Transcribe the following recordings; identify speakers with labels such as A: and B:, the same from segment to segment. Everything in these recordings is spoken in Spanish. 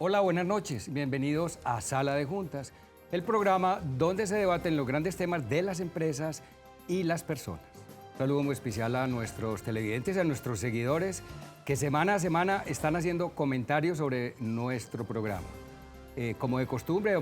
A: Hola, buenas noches. Bienvenidos a Sala de Juntas, el programa donde se debaten los grandes temas de las empresas y las personas. Un saludo muy especial a nuestros televidentes y a nuestros seguidores que semana a semana están haciendo comentarios sobre nuestro programa. Como de costumbre,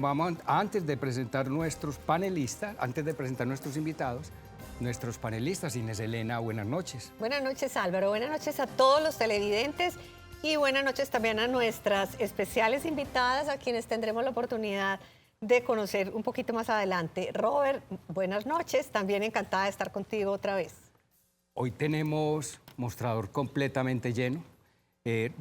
A: antes de presentar nuestros panelistas, antes de presentar nuestros invitados, nuestros panelistas. Inés Elena, buenas noches.
B: Buenas noches, Álvaro. Buenas noches a todos los televidentes y buenas noches también a nuestras especiales invitadas, a quienes tendremos la oportunidad de conocer un poquito más adelante. Robert, buenas noches. También encantada de estar contigo otra vez.
A: Hoy tenemos mostrador completamente lleno.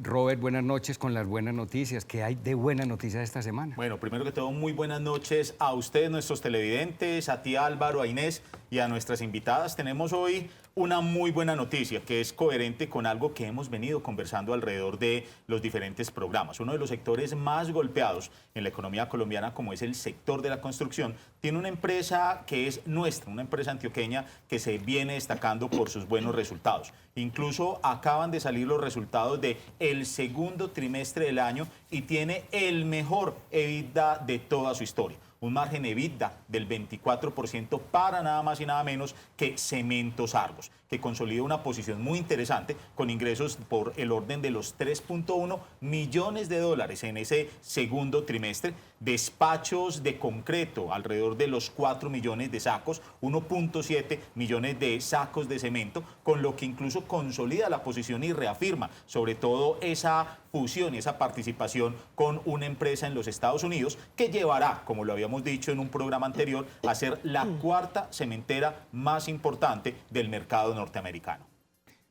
A: Robert, buenas noches con las buenas noticias. ¿Qué hay de buenas noticias esta semana?
C: Bueno, primero que todo, muy buenas noches a ustedes, nuestros televidentes, a ti Álvaro, a Inés y a nuestras invitadas. Tenemos hoy una muy buena noticia que es coherente con algo que hemos venido conversando alrededor de los diferentes programas. Uno de los sectores más golpeados en la economía colombiana, como es el sector de la construcción, tiene una empresa que es nuestra, una empresa antioqueña que se viene destacando por sus buenos resultados. Incluso acaban de salir los resultados del segundo trimestre del año y tiene el mejor EBITDA de toda su historia. Un margen EBITDA del 24% para nada más y nada menos que Cementos Argos, que consolida una posición muy interesante con ingresos por el orden de los 3.1 millones de dólares en ese segundo trimestre, despachos de concreto alrededor de los 4 millones de sacos, 1.7 millones de sacos de cemento, con lo que incluso consolida la posición y reafirma sobre todo esa fusión y esa participación con una empresa en los Estados Unidos que llevará, como lo habíamos dicho en un programa anterior, a ser la cuarta cementera más importante del mercado norteamericano.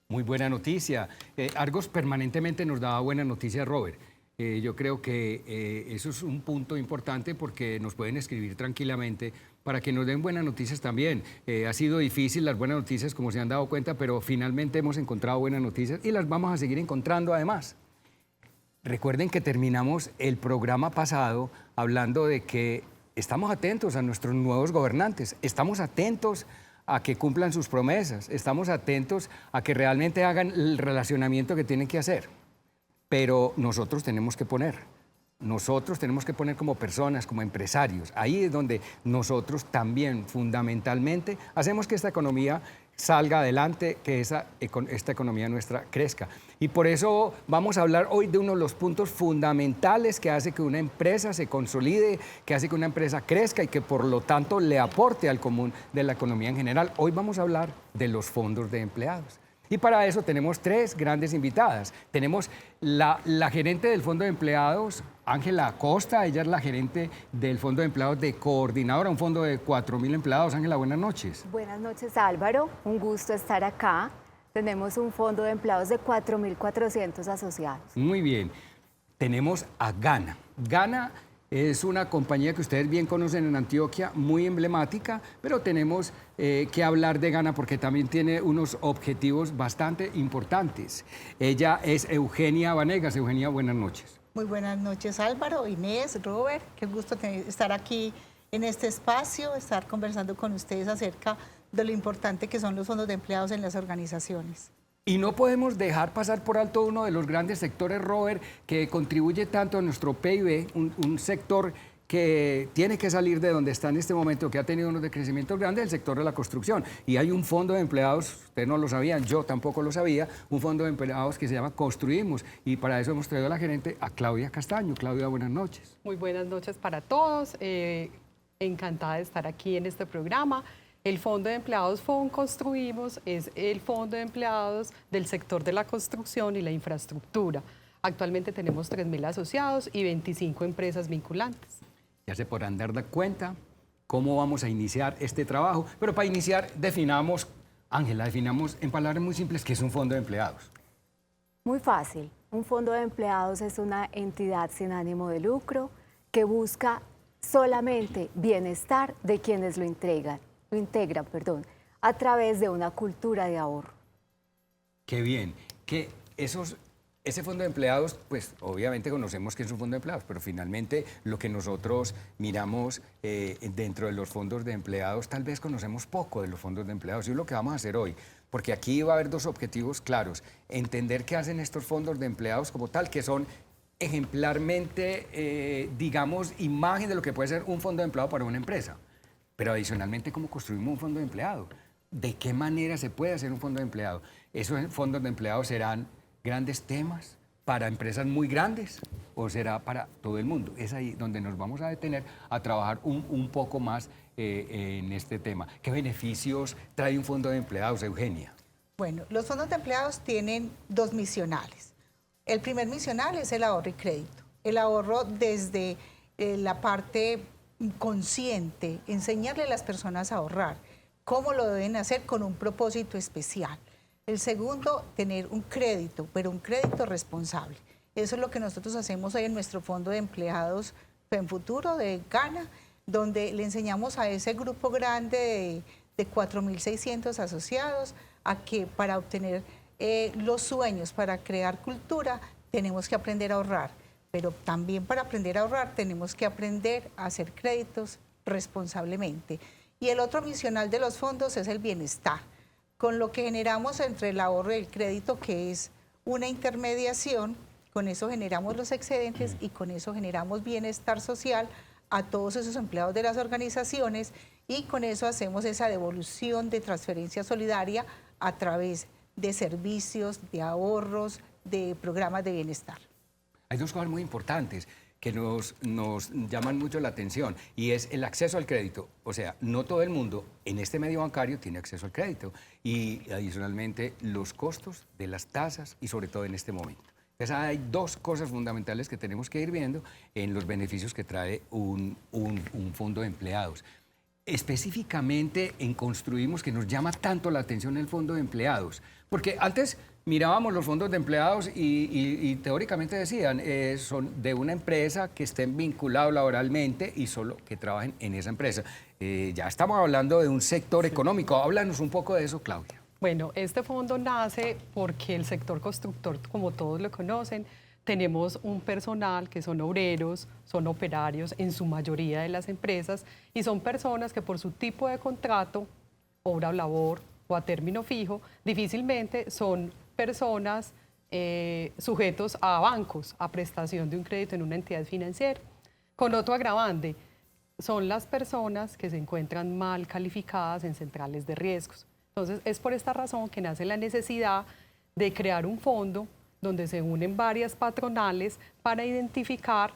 A: Muy buena noticia. Argos permanentemente nos daba buena noticia, Robert. Yo creo que eso es un punto importante porque nos pueden escribir tranquilamente para que nos den buenas noticias también. Ha sido difícil las buenas noticias, como se han dado cuenta, pero finalmente hemos encontrado buenas noticias y las vamos a seguir encontrando además. Recuerden que terminamos el programa pasado hablando de que estamos atentos a nuestros nuevos gobernantes, estamos atentos a que cumplan sus promesas, estamos atentos a que realmente hagan el relacionamiento que tienen que hacer. Pero nosotros tenemos que poner como personas, como empresarios. Ahí es donde nosotros también fundamentalmente hacemos que esta economía salga adelante, que esta economía nuestra crezca. Y por eso vamos a hablar hoy de uno de los puntos fundamentales que hace que una empresa se consolide, que hace que una empresa crezca y que por lo tanto le aporte al común de la economía en general. Hoy vamos a hablar de los fondos de empleados. Y para eso tenemos tres grandes invitadas. Tenemos la gerente del Fondo de Empleados, Ángela Acosta. Ella es la gerente del Fondo de Empleados de Coordinadora, un fondo de 4.000 empleados. Ángela, buenas noches.
D: Buenas noches, Álvaro. Un gusto estar acá. Tenemos un fondo de empleados de 4.400 asociados.
A: Muy bien. Tenemos a Gana. Gana es una compañía que ustedes bien conocen en Antioquia, muy emblemática, pero tenemos que hablar de Gana porque también tiene unos objetivos bastante importantes. Ella es Eugenia Vanegas. Eugenia, buenas noches.
E: Muy buenas noches, Álvaro, Inés, Robert. Qué gusto estar aquí en este espacio, estar conversando con ustedes acerca de lo importante que son los fondos de empleados en las organizaciones.
A: Y no podemos dejar pasar por alto uno de los grandes sectores, Robert, que contribuye tanto a nuestro PIB, un sector que tiene que salir de donde está en este momento, que ha tenido unos decrecimientos grandes, el sector de la construcción. Y hay un fondo de empleados, ustedes no lo sabían, yo tampoco lo sabía, un fondo de empleados que se llama Construimos. Y para eso hemos traído a la gerente, a Claudia Castaño. Claudia, buenas noches.
F: Muy buenas noches para todos. Encantada de estar aquí en este programa. El Fondo de Empleados Construimos es el fondo de empleados del sector de la construcción y la infraestructura. Actualmente tenemos 3.000 asociados y 25 empresas vinculantes.
A: Ya se podrán dar cuenta cómo vamos a iniciar este trabajo. Pero para iniciar, definamos, Ángela, definamos en palabras muy simples qué es un fondo de empleados.
D: Muy fácil. Un fondo de empleados es una entidad sin ánimo de lucro que busca solamente bienestar de quienes lo integran, a través de una cultura de ahorro.
A: Qué bien. Ese fondo de empleados, pues obviamente conocemos que es un fondo de empleados, pero finalmente lo que nosotros miramos dentro de los fondos de empleados, tal vez conocemos poco de los fondos de empleados. Y es lo que vamos a hacer hoy, porque aquí va a haber dos objetivos claros. Entender qué hacen estos fondos de empleados como tal, que son ejemplarmente, digamos, imagen de lo que puede ser un fondo de empleado para una empresa. Pero adicionalmente, ¿cómo construimos un fondo de empleado? ¿De qué manera se puede hacer un fondo de empleado? ¿Esos fondos de empleados serán grandes temas para empresas muy grandes o será para todo el mundo? Es ahí donde nos vamos a detener a trabajar un poco más en este tema. ¿Qué beneficios trae un fondo de empleados, Eugenia?
E: Bueno, los fondos de empleados tienen dos misionales. El primer misional es el ahorro y crédito. El ahorro desde la parte consciente, enseñarle a las personas a ahorrar, cómo lo deben hacer con un propósito especial. El segundo, tener un crédito, pero un crédito responsable. Eso es lo que nosotros hacemos hoy en nuestro fondo de empleados FEMFuturo de Ghana, donde le enseñamos a ese grupo grande de 4.600 asociados a que para obtener los sueños, para crear cultura, tenemos que aprender a ahorrar. Pero también para aprender a ahorrar tenemos que aprender a hacer créditos responsablemente. Y el otro misional de los fondos es el bienestar, con lo que generamos entre el ahorro y el crédito, que es una intermediación. Con eso generamos los excedentes y con eso generamos bienestar social a todos esos empleados de las organizaciones y con eso hacemos esa devolución de transferencia solidaria a través de servicios, de ahorros, de programas de bienestar.
A: Hay dos cosas muy importantes que nos llaman mucho la atención y es el acceso al crédito. O sea, no todo el mundo en este medio bancario tiene acceso al crédito y adicionalmente los costos de las tasas y sobre todo en este momento. Entonces hay dos cosas fundamentales que tenemos que ir viendo en los beneficios que trae un fondo de empleados. Específicamente en Construimos, que nos llama tanto la atención el fondo de empleados, porque antes mirábamos los fondos de empleados y teóricamente decían, son de una empresa que estén vinculados laboralmente y solo que trabajen en esa empresa. Ya estamos hablando de un sector económico. Háblanos un poco de eso, Claudia.
F: Bueno, este fondo nace porque el sector constructor, como todos lo conocen, tenemos un personal que son obreros, son operarios en su mayoría de las empresas y son personas que por su tipo de contrato, obra o labor o a término fijo, difícilmente son personas sujetos a bancos, a prestación de un crédito en una entidad financiera. Con otro agravante, son las personas que se encuentran mal calificadas en centrales de riesgos. Entonces, es por esta razón que nace la necesidad de crear un fondo donde se unen varias patronales para identificar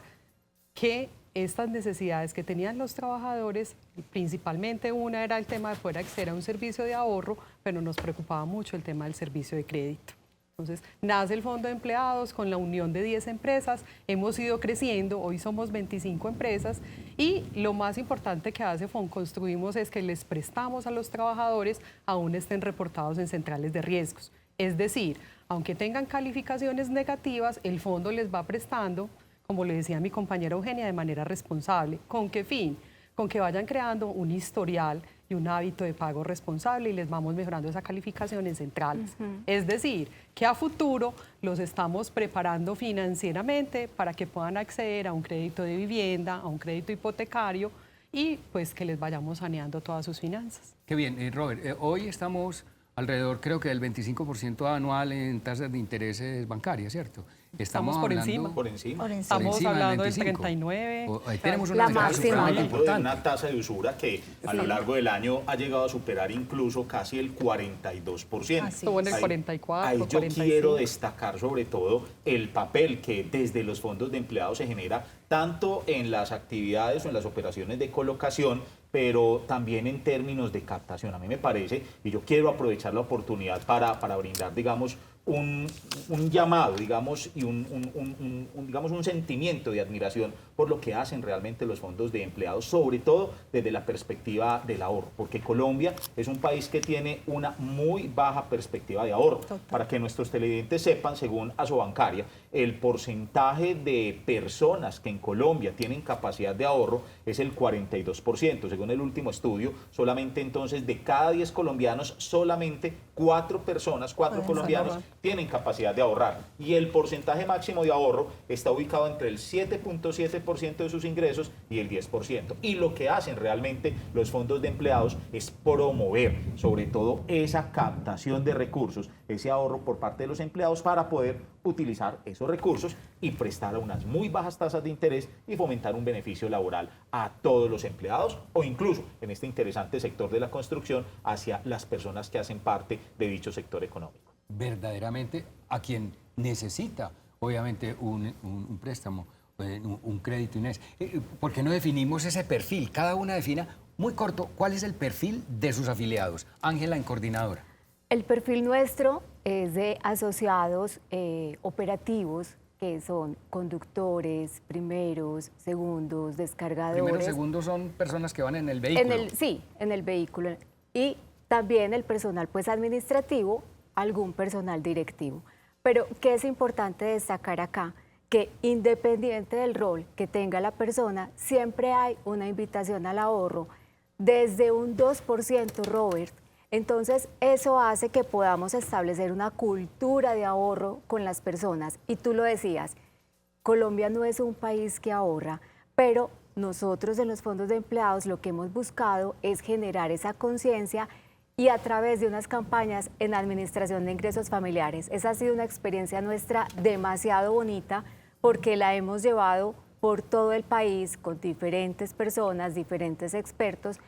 F: que estas necesidades que tenían los trabajadores, principalmente una era el tema de poder acceder a un servicio de ahorro, pero nos preocupaba mucho el tema del servicio de crédito. Entonces, nace el Fondo de Empleados con la unión de 10 empresas, hemos ido creciendo, hoy somos 25 empresas y lo más importante que hace FONConstruimos es que les prestamos a los trabajadores aún estén reportados en centrales de riesgos. Es decir, aunque tengan calificaciones negativas, el fondo les va prestando, como le decía mi compañera Eugenia, de manera responsable. ¿Con qué fin? Con que vayan creando un historial y un hábito de pago responsable y les vamos mejorando esa calificación en centrales. Es decir, que a futuro los estamos preparando financieramente para que puedan acceder a un crédito de vivienda, a un crédito hipotecario y pues que les vayamos saneando todas sus finanzas.
A: Qué bien, Robert, hoy estamos alrededor creo que del 25% anual en tasas de intereses bancarias, ¿cierto?
F: Estamos por encima.
C: Por encima.
F: Estamos
A: encima del
F: hablando del
A: 25.
F: 39.
A: Ahí tenemos
D: La
A: una ventaja
D: máxima.
A: supremamente
C: De
A: importante.
C: una tasa de usura que a lo largo del año ha llegado a superar incluso casi el 42%.
E: Así
F: Estuvo en el
C: Ahí-
F: 44,
C: Ahí yo
F: 45.
C: quiero destacar sobre todo el papel que desde los fondos de empleados se genera tanto en las actividades o en las operaciones de colocación, pero también en términos de captación. A mí me parece, y yo quiero aprovechar la oportunidad para brindar, digamos, un llamado, digamos, y digamos, un sentimiento de admiración por lo que hacen realmente los fondos de empleados, sobre todo desde la perspectiva del ahorro, porque Colombia es un país que tiene una muy baja perspectiva de ahorro.
E: Total.
C: Para que nuestros televidentes sepan, según Asobancaria, el porcentaje de personas que en Colombia tienen capacidad de ahorro es el 42%. Según el último estudio, solamente entonces de cada 10 colombianos, solamente 4 personas, 4
E: Pueden
C: colombianos
E: ahorrar.
C: tienen capacidad de ahorrar. Y el porcentaje máximo de ahorro está ubicado entre el 7.7% de sus ingresos y el 10%. Y lo que hacen realmente los fondos de empleados es promover sobre todo esa captación de recursos, ese ahorro por parte de los empleados para poder utilizar esos recursos y prestar a unas muy bajas tasas de interés y fomentar un beneficio laboral a todos los empleados o incluso en este interesante sector de la construcción hacia las personas que hacen parte de dicho sector económico.
A: Verdaderamente a quien necesita, obviamente, un préstamo, un crédito, Inés. ¿Por qué no definimos ese perfil? Cada una defina muy corto cuál es el perfil de sus afiliados. Ángela, en coordinadora.
D: El perfil nuestro es de asociados operativos, que son conductores, primeros, segundos, descargadores.
A: Primeros, segundos son personas que van en el vehículo.
D: Sí, en el vehículo. Y también el personal pues administrativo, algún personal directivo. Pero ¿qué es importante destacar acá? Que independiente del rol que tenga la persona, siempre hay una invitación al ahorro desde un 2%, Robert. Entonces, eso hace que podamos establecer una cultura de ahorro con las personas. Y tú lo decías, Colombia no es un país que ahorra, pero nosotros en los fondos de empleados lo que hemos buscado es generar esa conciencia y a través de unas campañas en administración de ingresos familiares. Esa ha sido una experiencia nuestra demasiado bonita porque la hemos llevado por todo el país con diferentes personas, diferentes expertos,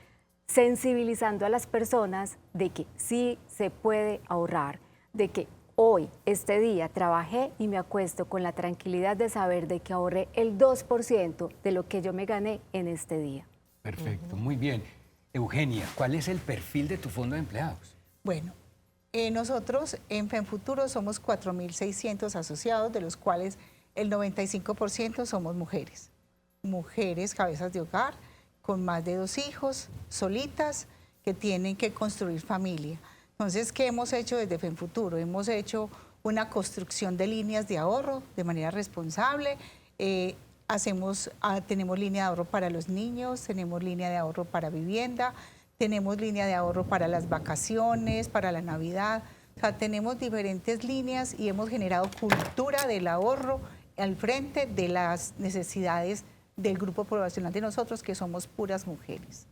D: sensibilizando a las personas de que sí se puede ahorrar, de que hoy, este día, trabajé y me acuesto con la tranquilidad de saber de que ahorré el 2% de lo que yo me gané en este día.
A: Perfecto, muy bien. Eugenia, ¿cuál es el perfil de tu fondo de empleados?
E: Bueno, nosotros en FENFuturo somos 4.600 asociados, de los cuales el 95% somos mujeres. Mujeres, cabezas de hogar, con más de 2 hijos, solitas, que tienen que construir familia. Entonces, ¿qué hemos hecho desde FENFuturo? Hemos hecho una construcción de líneas de ahorro de manera responsable. Tenemos línea de ahorro para los niños, tenemos línea de ahorro para vivienda, tenemos línea de ahorro para las vacaciones, para la Navidad. O sea, tenemos diferentes líneas y hemos generado cultura del ahorro al frente de las necesidades del grupo poblacional de nosotros, que somos puras mujeres.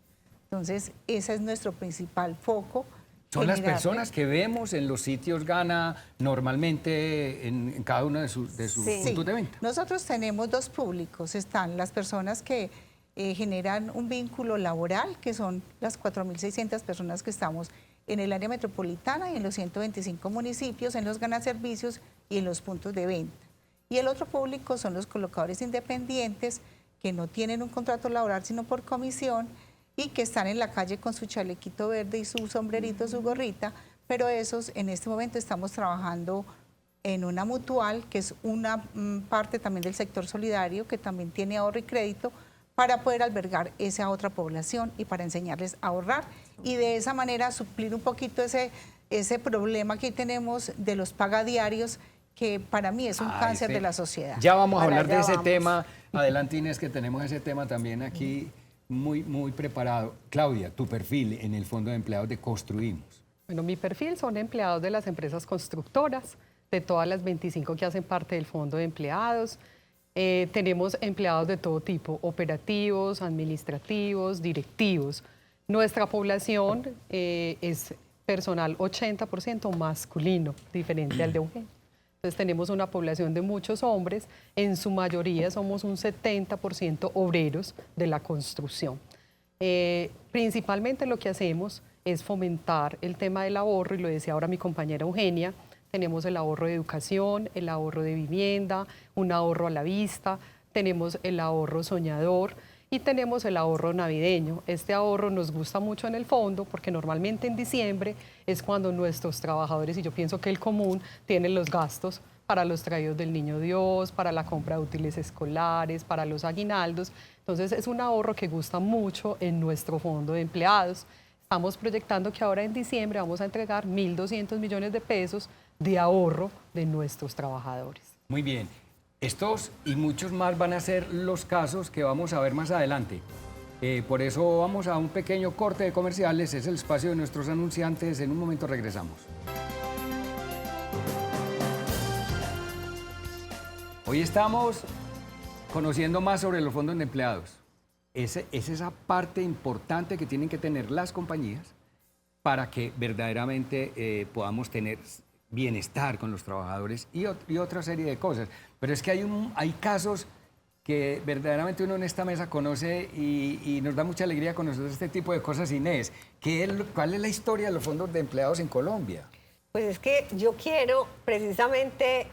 E: Entonces, ese es nuestro principal foco.
A: Son las personas que vemos en los sitios Gana normalmente en cada uno de sus puntos de venta.
E: Nosotros tenemos 2 públicos. Están las personas que generan un vínculo laboral, que son las 4.600 personas que estamos en el área metropolitana y en los 125 municipios, en los Gana Servicios y en los puntos de venta. Y el otro público son los colocadores independientes que no tienen un contrato laboral sino por comisión y que están en la calle con su chalequito verde y su sombrerito, su gorrita, pero esos en este momento estamos trabajando en una mutual, que es una parte también del sector solidario, que también tiene ahorro y crédito, para poder albergar esa otra población y para enseñarles a ahorrar y de esa manera suplir un poquito ese problema que tenemos de los pagadiarios, que para mí es un cáncer de la sociedad.
A: Ya vamos a hablar de ese tema. Adelante, Inés, que tenemos ese tema también aquí muy preparado. Claudia, tu perfil en el Fondo de Empleados de Construimos.
F: Bueno, mi perfil son empleados de las empresas constructoras, de todas las 25 que hacen parte del Fondo de Empleados. Tenemos empleados de todo tipo, operativos, administrativos, directivos. Nuestra población es personal 80% masculino, diferente al de Eugenio. Entonces tenemos una población de muchos hombres, en su mayoría somos un 70% obreros de la construcción. Principalmente lo que hacemos es fomentar el tema del ahorro, y lo decía ahora mi compañera Eugenia. Tenemos el ahorro de educación, el ahorro de vivienda, un ahorro a la vista, tenemos el ahorro soñador y tenemos el ahorro navideño. Este ahorro nos gusta mucho en el fondo porque normalmente en diciembre es cuando nuestros trabajadores, y yo pienso que el común, tienen los gastos para los traídos del Niño Dios, para la compra de útiles escolares, para los aguinaldos. Entonces es un ahorro que gusta mucho en nuestro fondo de empleados. Estamos proyectando que ahora en diciembre vamos a entregar 1.200 millones de pesos de ahorro de nuestros trabajadores.
A: Muy bien. Estos y muchos más van a ser los casos que vamos a ver más adelante. Por eso vamos a un pequeño corte de comerciales. Es el espacio de nuestros anunciantes. En un momento regresamos. Hoy estamos conociendo más sobre los fondos de empleados. Es esa parte importante que tienen que tener las compañías para que verdaderamente podamos tener bienestar con los trabajadores y otra serie de cosas. Pero es que hay casos que verdaderamente uno en esta mesa conoce y nos da mucha alegría conocer este tipo de cosas, Inés. ¿Cuál es la historia de los fondos de empleados en Colombia?
B: Pues es que yo quiero precisamente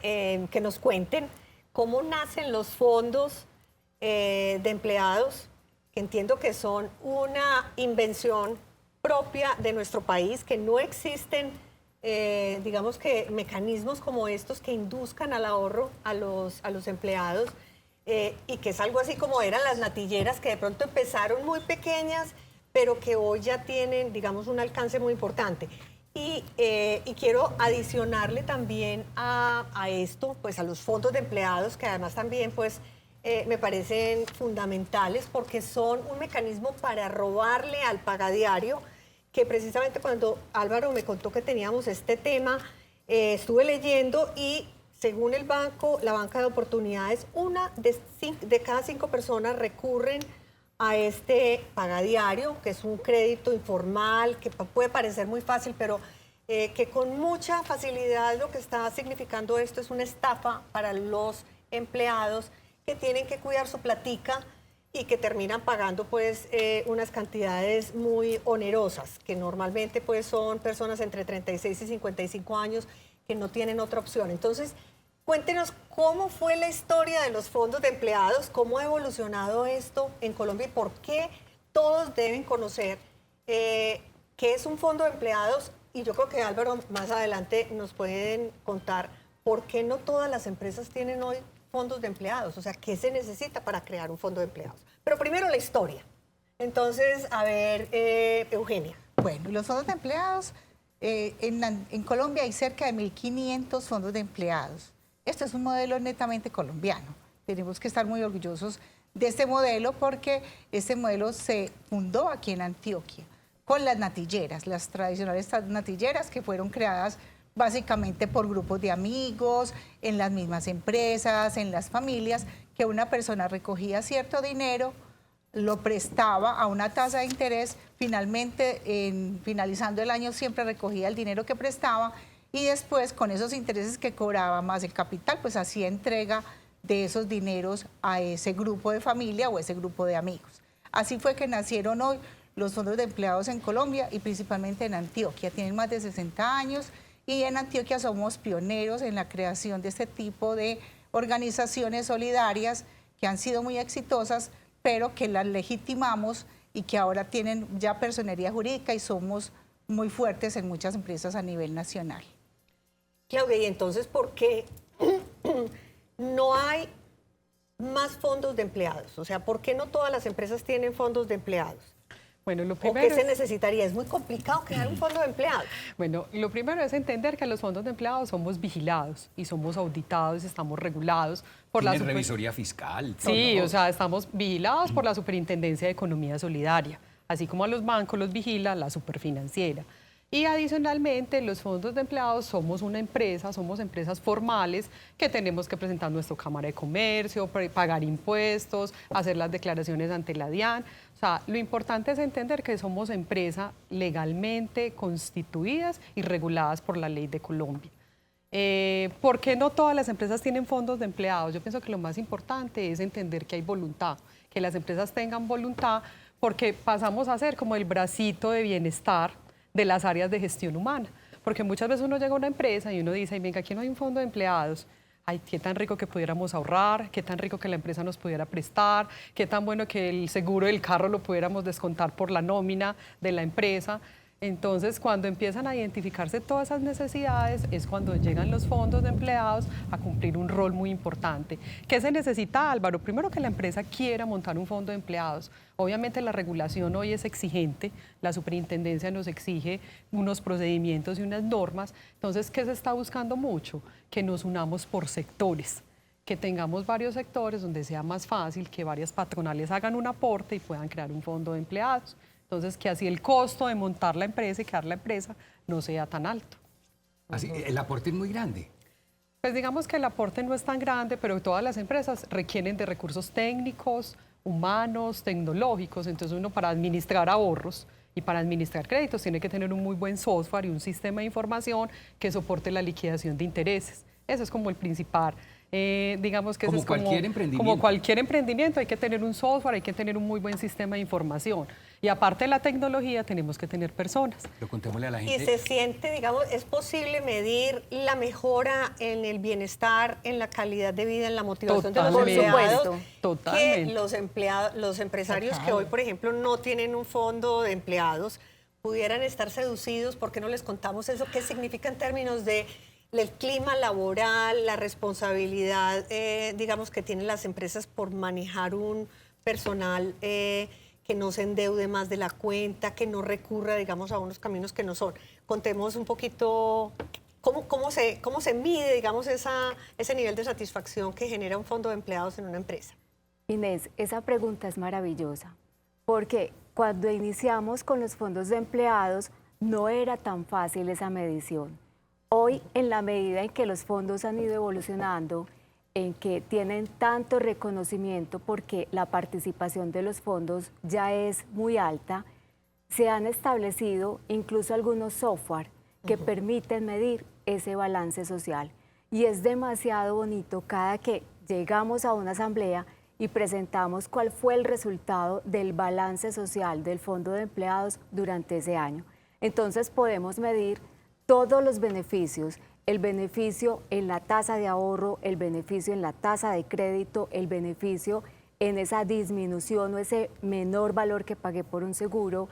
B: que nos cuenten cómo nacen los fondos de empleados, que entiendo que son una invención propia de nuestro país, que no existen, digamos que mecanismos como estos que induzcan al ahorro a los empleados, y que es algo así como eran las natilleras, que de pronto empezaron muy pequeñas, pero que hoy ya tienen, digamos, un alcance muy importante. Y quiero adicionarle también a esto, pues a los fondos de empleados, que además también pues me parecen fundamentales porque son un mecanismo para robarle al pagadiario, que precisamente cuando Álvaro me contó que teníamos este tema, estuve leyendo y según el banco, la banca de oportunidades, una de cada 5 personas recurren a este pagadiario, que es un crédito informal, que puede parecer muy fácil, pero que con mucha facilidad lo que está significando esto es una estafa para los empleados que tienen que cuidar su platica y que terminan pagando pues unas cantidades muy onerosas, que normalmente pues son personas entre 36 y 55 años que no tienen otra opción. Entonces, cuéntenos cómo fue la historia de los fondos de empleados, cómo ha evolucionado esto en Colombia y por qué todos deben conocer qué es un fondo de empleados. Y yo creo que Álvaro más adelante nos pueden contar por qué no todas las empresas tienen hoy fondos de empleados, o sea, qué se necesita para crear un fondo de empleados. Pero primero la historia. Entonces, a ver, Eugenia.
E: Bueno, los fondos de empleados, en Colombia hay cerca de 1.500 fondos de empleados. Esto es un modelo netamente colombiano. Tenemos que estar muy orgullosos de este modelo porque este modelo se fundó aquí en Antioquia con las natilleras, las tradicionales natilleras que fueron creadas básicamente por grupos de amigos, en las mismas empresas, en las familias, que una persona recogía cierto dinero, lo prestaba a una tasa de interés, finalmente, finalizando el año, siempre recogía el dinero que prestaba y después, con esos intereses que cobraba más el capital, pues hacía entrega de esos dineros a ese grupo de familia o ese grupo de amigos. Así fue que nacieron hoy los fondos de empleados en Colombia y principalmente en Antioquia. Tienen más de 60 años y en Antioquia somos pioneros en la creación de este tipo de organizaciones solidarias que han sido muy exitosas, pero que las legitimamos y que ahora tienen ya personería jurídica y somos muy fuertes en muchas empresas a nivel nacional.
B: Claudia, y entonces, ¿por qué no hay más fondos de empleados? O sea, ¿por qué no todas las empresas tienen fondos de empleados?
F: Bueno, lo
B: ¿O
F: primero
B: qué se necesitaría? Es muy complicado crear un fondo de empleados.
F: Bueno, lo primero es entender que los fondos de empleados somos vigilados y somos auditados, estamos regulados por la
A: ¿Tienen revisoría fiscal?
F: Sí,
A: todo?
F: o sea, estamos vigilados por la Superintendencia de Economía Solidaria, así como a los bancos los vigila la Superfinanciera. Y adicionalmente, los fondos de empleados somos una empresa, somos empresas formales que tenemos que presentar nuestra Cámara de Comercio, pagar impuestos, hacer las declaraciones ante la DIAN. O sea, lo importante es entender que somos empresas legalmente constituidas y reguladas por la ley de Colombia. ¿Por qué no todas las empresas tienen fondos de empleados? Yo pienso que lo más importante es entender que hay voluntad, que las empresas tengan voluntad, porque pasamos a ser como el bracito de bienestar de las áreas de gestión humana. Porque muchas veces uno llega a una empresa y uno dice, venga, aquí no hay un fondo de empleados. Ay, qué tan rico que pudiéramos ahorrar, qué tan rico que la empresa nos pudiera prestar, qué tan bueno que el seguro del carro lo pudiéramos descontar por la nómina de la empresa. Entonces, cuando empiezan a identificarse todas esas necesidades, es cuando llegan los fondos de empleados a cumplir un rol muy importante. ¿Qué se necesita, Álvaro? Primero, que la empresa quiera montar un fondo de empleados. Obviamente la regulación hoy es exigente, la superintendencia nos exige unos procedimientos y unas normas. Entonces, ¿qué se está buscando mucho? Que nos unamos por sectores, que tengamos varios sectores donde sea más fácil que varias patronales hagan un aporte y puedan crear un fondo de empleados. Entonces, que así el costo de montar la empresa y crear la empresa no sea tan alto.
A: Así, el aporte es muy grande.
F: Pues digamos que el aporte no es tan grande, pero todas las empresas requieren de recursos técnicos, humanos, tecnológicos. Entonces uno para administrar ahorros Y para administrar créditos tiene que tener un muy buen software y un sistema de información que soporte la liquidación de intereses. Eso es como el principal. Digamos que
A: Como
F: eso es
A: cualquier emprendimiento.
F: Como cualquier emprendimiento, hay que tener un software, hay que tener un muy buen sistema de información. Y aparte de la tecnología, tenemos que tener personas.
A: Pero contémosle a la
B: Y
A: gente.
B: se siente, digamos, es posible medir la mejora en el bienestar, en la calidad de vida, en la motivación de los
F: Totalmente.
B: empleados.
D: Por supuesto.
F: Totalmente.
B: Que los empresarios que hoy, por ejemplo, no tienen un fondo de empleados, pudieran estar seducidos. ¿Por qué no les contamos eso? ¿Qué significa en términos de el clima laboral, la responsabilidad, digamos, que tienen las empresas por manejar un personal que no se endeude más de la cuenta, que no recurra, digamos, a unos caminos que no son? Contemos un poquito cómo se mide, digamos, ese nivel de satisfacción que genera un fondo de empleados en una empresa.
D: Inés, esa pregunta es maravillosa, porque cuando iniciamos con los fondos de empleados no era tan fácil esa medición. Hoy, en la medida en que los fondos han ido evolucionando, en que tienen tanto reconocimiento porque la participación de los fondos ya es muy alta, se han establecido incluso algunos software que permiten medir ese balance social. Y es demasiado bonito cada que llegamos a una asamblea y presentamos cuál fue el resultado del balance social del fondo de empleados durante ese año. Entonces podemos medir todos los beneficios, el beneficio en la tasa de ahorro, el beneficio en la tasa de crédito, el beneficio en esa disminución o ese menor valor que pagué por un seguro,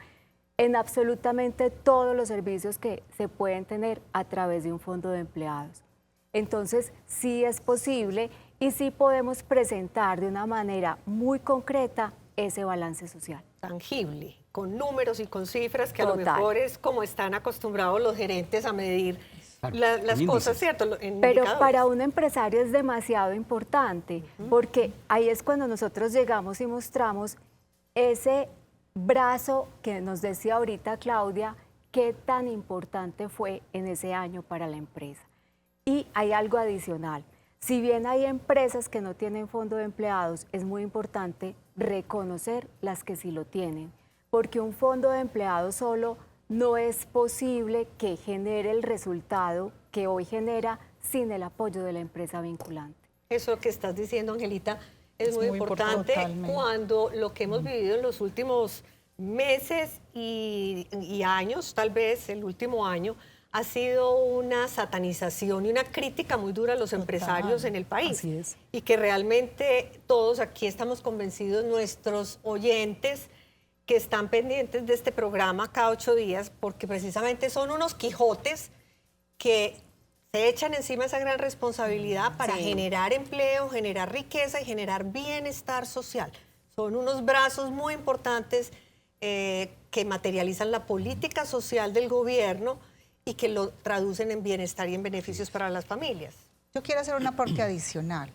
D: en absolutamente todos los servicios que se pueden tener a través de un fondo de empleados. Entonces, sí es posible y sí podemos presentar de una manera muy concreta ese balance social.
B: Tangible, con números y con cifras que a lo
D: Total.
B: mejor es como están acostumbrados los gerentes a medir
A: Claro,
B: las
A: con
B: cosas,
A: índices.
B: ¿cierto?
D: Pero
B: En indicadores.
D: para un empresario es demasiado importante, porque ahí es cuando nosotros llegamos y mostramos ese brazo que nos decía ahorita Claudia, qué tan importante fue en ese año para la empresa. Y hay algo adicional. Si bien hay empresas que no tienen fondo de empleados, es muy importante reconocer las que sí lo tienen, porque un fondo de empleados solo no es posible que genere el resultado que hoy genera sin el apoyo de la empresa vinculante.
B: Eso que estás diciendo, Angelita, es muy
F: muy
B: importante
E: importante.
B: cuando lo que hemos vivido en los últimos meses y años, tal vez el último año, ha sido una satanización y una crítica muy dura a los empresarios en el país.
F: Así es.
B: Y que realmente todos aquí estamos convencidos, nuestros oyentes que están pendientes de este programa cada 8 días, porque precisamente son unos Quijotes que se echan encima esa gran responsabilidad para
D: Sí.
B: generar empleo, generar riqueza y generar bienestar social. Son unos brazos muy importantes que materializan la política social del gobierno y que lo traducen en bienestar y en beneficios para las familias.
E: Yo quiero hacer un aporte adicional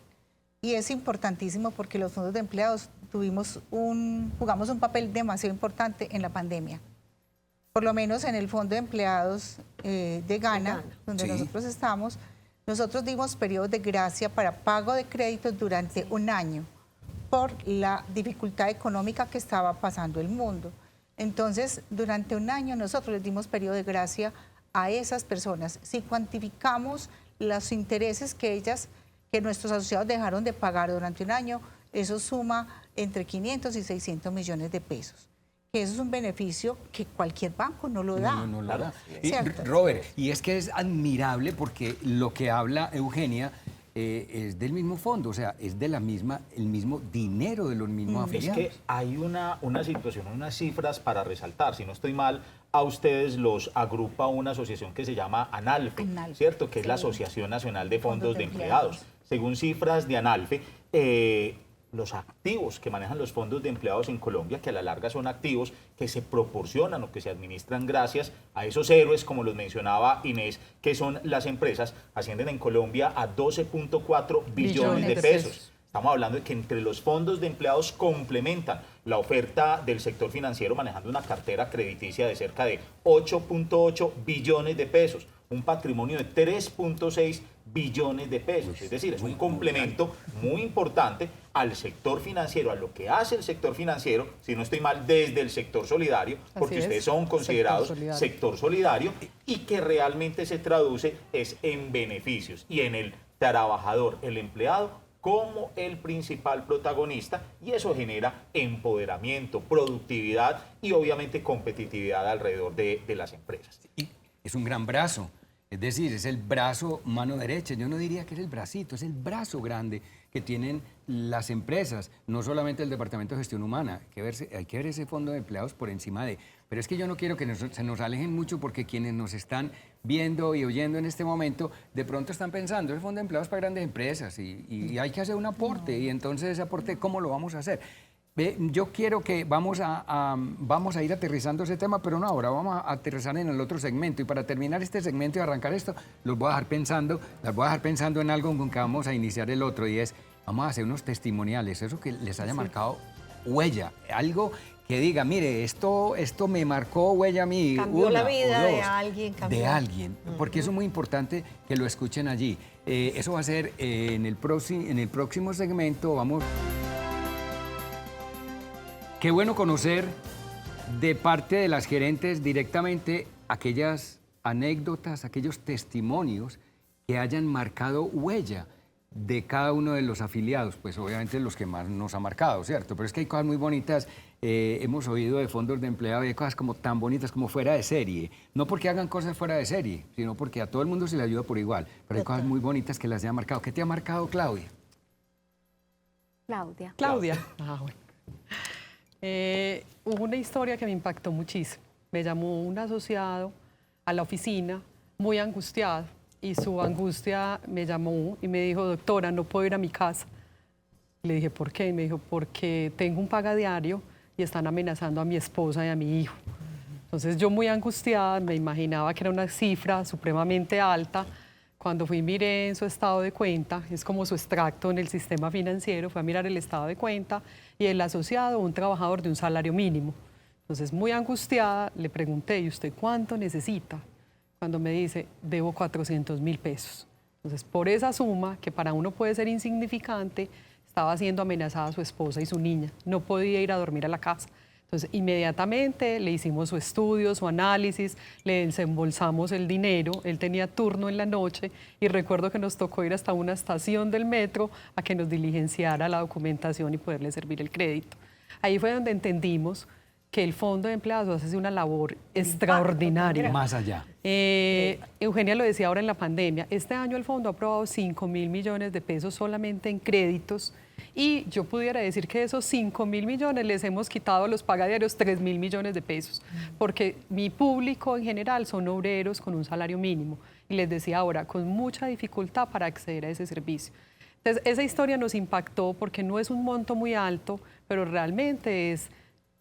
E: y es importantísimo porque los fondos de empleados jugamos un papel demasiado importante en la pandemia. Por lo menos en el fondo de empleados de Ghana, donde
A: Sí.
E: nosotros estamos, nosotros dimos periodos de gracia para pago de créditos durante un año por la dificultad económica que estaba pasando el mundo. Entonces, durante un año nosotros les dimos periodo de gracia a esas personas. Si cuantificamos los intereses que nuestros asociados dejaron de pagar durante un año, eso suma entre 500 y 600 millones de pesos. Que eso es un beneficio que cualquier banco no lo da.
A: No lo da. Y,
E: Cierto.
A: Robert, y es que es admirable porque lo que habla Eugenia es del mismo fondo, o sea, es de el mismo dinero de los mismos
C: Es
A: afiliados.
C: que hay una situación, unas cifras para resaltar. Si no estoy mal, a ustedes los agrupa una asociación que se llama ANALFE,
E: ANALFE,
C: ¿cierto? Que es la
E: sí.
C: Asociación Nacional de Fondos
E: Fondos
C: de
E: de
C: Empleados.
E: Empleados.
C: Según cifras de ANALFE, los activos que manejan los fondos de empleados en Colombia, que a la larga son activos que se proporcionan o que se administran gracias a esos héroes, como los mencionaba Inés, que son las empresas, ascienden en Colombia a 12.4 billones de pesos. Estamos hablando de que entre los fondos de empleados complementan la oferta del sector financiero manejando una cartera crediticia de cerca de 8.8 billones de pesos, un patrimonio de 3.6 billones de pesos. Es decir, es un complemento muy importante al sector financiero, a lo que hace el sector financiero, si no estoy mal, desde el sector solidario, porque ustedes son considerados sector solidario y que realmente se traduce es en beneficios y en el trabajador, el empleado, como el principal protagonista, y eso genera empoderamiento, productividad y obviamente competitividad alrededor de las empresas.
A: Y es un gran brazo, es decir, es el brazo mano derecha. Yo no diría que es el bracito, es el brazo grande que tienen las empresas, no solamente el Departamento de Gestión Humana. Hay que ver ese fondo de empleados por encima de... Pero es que yo no quiero que se nos alejen mucho, porque quienes nos están viendo y oyendo en este momento, de pronto están pensando, el fondo de empleados para grandes empresas y hay que hacer un aporte, y entonces ese aporte, ¿cómo lo vamos a hacer? Yo quiero que vamos a ir aterrizando ese tema, pero no ahora, vamos a aterrizar en el otro segmento. Y para terminar este segmento y arrancar esto, las voy a dejar pensando en algo con que vamos a iniciar el otro, y es, vamos a hacer unos testimoniales, eso que les haya marcado huella, algo que diga, mire, esto me marcó huella a mí.
B: Cambió la vida de alguien.
A: De alguien, porque eso es muy importante que lo escuchen allí. Eso va a ser en el próximo segmento, vamos... Qué bueno conocer de parte de las gerentes directamente aquellas anécdotas, aquellos testimonios que hayan marcado huella de cada uno de los afiliados, pues obviamente los que más nos ha marcado, ¿cierto? Pero es que hay cosas muy bonitas, hemos oído de fondos de empleo, hay cosas como tan bonitas como fuera de serie, no porque hagan cosas fuera de serie, sino porque a todo el mundo se le ayuda por igual, pero hay cosas muy bonitas que las haya marcado. ¿Qué te ha marcado, Claudia?
D: Claudia.
F: Ah, bueno. Hubo una historia que me impactó muchísimo. Me llamó un asociado a la oficina muy angustiado, y su angustia me llamó y me dijo, doctora, no puedo ir a mi casa. Le dije, ¿por qué? Y me dijo, porque tengo un pagadiario y están amenazando a mi esposa y a mi hijo. Entonces yo muy angustiada, me imaginaba que era una cifra supremamente alta. Cuando fui, miré en su estado de cuenta, es como su extracto en el sistema financiero, fue a mirar el estado de cuenta, y el asociado, un trabajador de un salario mínimo. Entonces, muy angustiada, le pregunté, ¿y usted cuánto necesita? Cuando me dice, debo 400.000 pesos. Entonces, por esa suma, que para uno puede ser insignificante, estaba siendo amenazada su esposa y su niña. No podía ir a dormir a la casa. Entonces, inmediatamente le hicimos su estudio, su análisis, le desembolsamos el dinero, él tenía turno en la noche, y recuerdo que nos tocó ir hasta una estación del metro a que nos diligenciara la documentación y poderle servir el crédito. Ahí fue donde entendimos que el Fondo de Empleados hace una labor extraordinaria.
A: Más allá.
F: Eugenia lo decía ahora en la pandemia, este año el fondo ha aprobado 5.000 millones de pesos solamente en créditos, y yo pudiera decir que de esos 5.000 millones les hemos quitado a los pagadiarios 3.000 millones de pesos, porque mi público en general son obreros con un salario mínimo, y les decía ahora, con mucha dificultad para acceder a ese servicio. Entonces, esa historia nos impactó porque no es un monto muy alto, pero realmente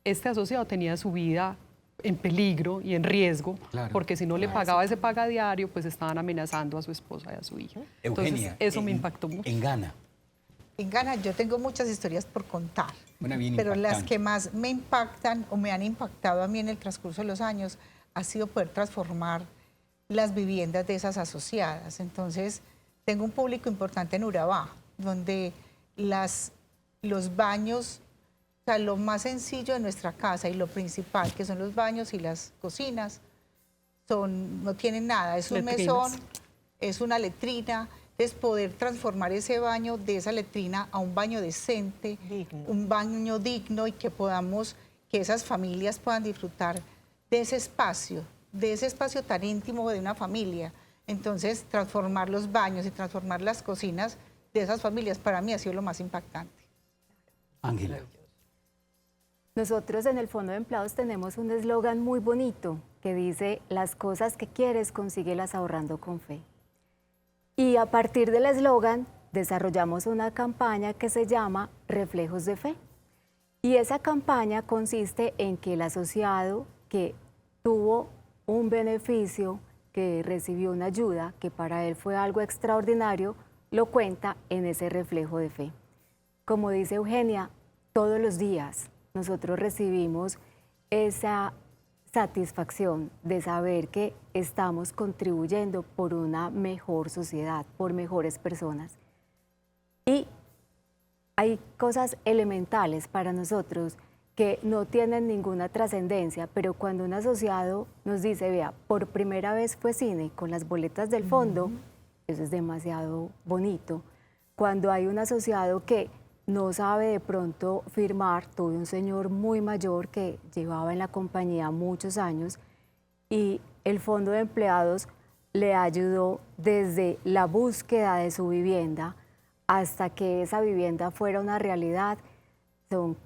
F: este asociado tenía su vida en peligro y en riesgo, claro, porque si no le pagaba ese pagadiario, pues estaban amenazando a su esposa y a su hija.
A: Eugenia,
F: entonces, eso me impactó mucho.
A: En Ghana.
E: En Ghana yo tengo muchas historias por contar,
A: bien
E: pero las
A: impactante.
E: que más me impactan o me han impactado a mí en el transcurso de los años ha sido poder transformar las viviendas de esas asociadas. Entonces, tengo un público importante en Urabá, donde los baños, o sea, lo más sencillo de nuestra casa y lo principal, que son los baños y las cocinas, no tienen nada, es un mesón, es una letrina. Es poder transformar ese baño de esa letrina a un baño decente, un baño digno, y que esas familias puedan disfrutar de ese espacio tan íntimo de una familia. Entonces, transformar los baños y transformar las cocinas de esas familias para mí ha sido lo más impactante.
A: Ángela.
D: Nosotros en el Fondo de Empleados tenemos un eslogan muy bonito que dice, las cosas que quieres, consíguelas ahorrando con fe. Y a partir del eslogan desarrollamos una campaña que se llama Reflejos de Fe. Y esa campaña consiste en que el asociado que tuvo un beneficio, que recibió una ayuda, que para él fue algo extraordinario, lo cuenta en ese reflejo de fe. Como dice Eugenia, todos los días nosotros recibimos ese satisfacción de saber que estamos contribuyendo por una mejor sociedad, por mejores personas. Y hay cosas elementales para nosotros que no tienen ninguna trascendencia, pero cuando un asociado nos dice, vea, por primera vez fue cine con las boletas del fondo, eso es demasiado bonito. Cuando hay un asociado que no sabe de pronto firmar, tuve un señor muy mayor que llevaba en la compañía muchos años y el fondo de empleados le ayudó desde la búsqueda de su vivienda hasta que esa vivienda fuera una realidad. Son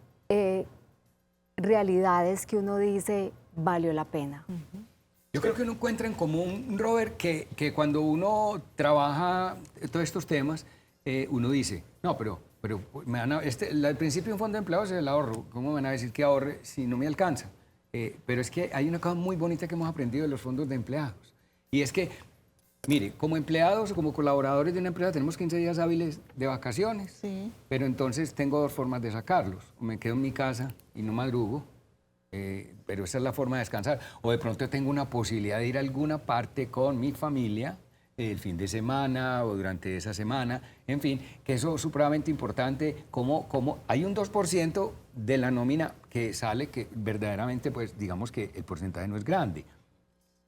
D: realidades que uno dice valió la pena.
A: Yo creo que uno encuentra en común, Robert, que cuando uno trabaja todos estos temas, uno dice, no, pero me van al principio de un fondo de empleados es el ahorro. ¿Cómo me van a decir que ahorre si no me alcanza? Pero es que hay una cosa muy bonita que hemos aprendido de los fondos de empleados. Y es que, mire, como empleados o como colaboradores de una empresa tenemos 15 días hábiles de vacaciones.
E: Sí.
A: Pero entonces tengo dos formas de sacarlos. O me quedo en mi casa y no madrugo, pero esa es la forma de descansar. O de pronto tengo una posibilidad de ir a alguna parte con mi familia el fin de semana o durante esa semana, en fin, que eso es supremamente importante, como hay un 2% de la nómina que sale, que verdaderamente, pues digamos que el porcentaje no es grande.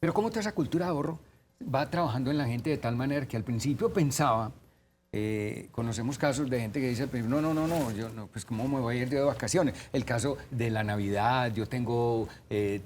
A: Pero como toda esa cultura de ahorro va trabajando en la gente de tal manera que al principio pensaba, conocemos casos de gente que dice, no, yo no, pues cómo me voy a ir de vacaciones. El caso de la Navidad, yo tengo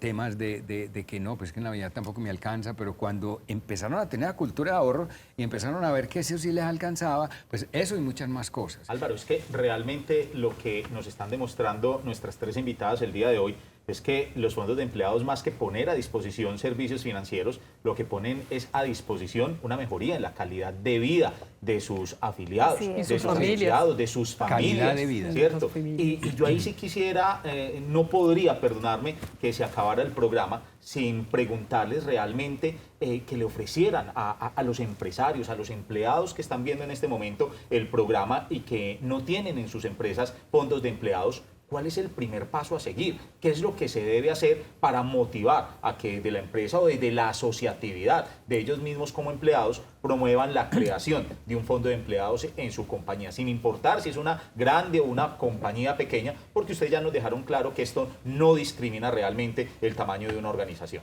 A: temas de que no, pues que en Navidad tampoco me alcanza, pero cuando empezaron a tener la cultura de ahorro y empezaron a ver que eso sí les alcanzaba, pues eso y muchas más cosas.
C: Álvaro, es que realmente lo que nos están demostrando nuestras tres invitadas el día de hoy es que los fondos de empleados, más que poner a disposición servicios financieros, lo que ponen es a disposición una mejoría en la calidad de vida de sus afiliados,
D: Así
C: de
D: es.
C: sus
F: Familias.
C: asociados, de sus familias.
A: Calidad de vida.
C: ¿Cierto?
F: Sus familias.
C: Y yo ahí sí quisiera, no podría perdonarme que se acabara el programa sin preguntarles realmente que le ofrecieran a los empresarios, a los empleados que están viendo en este momento el programa y que no tienen en sus empresas fondos de empleados. ¿Cuál es el primer paso a seguir? ¿Qué es lo que se debe hacer para motivar a que de la empresa o desde la asociatividad de ellos mismos como empleados promuevan la creación de un fondo de empleados en su compañía, sin importar si es una grande o una compañía pequeña, porque ustedes ya nos dejaron claro que esto no discrimina realmente el tamaño de una organización?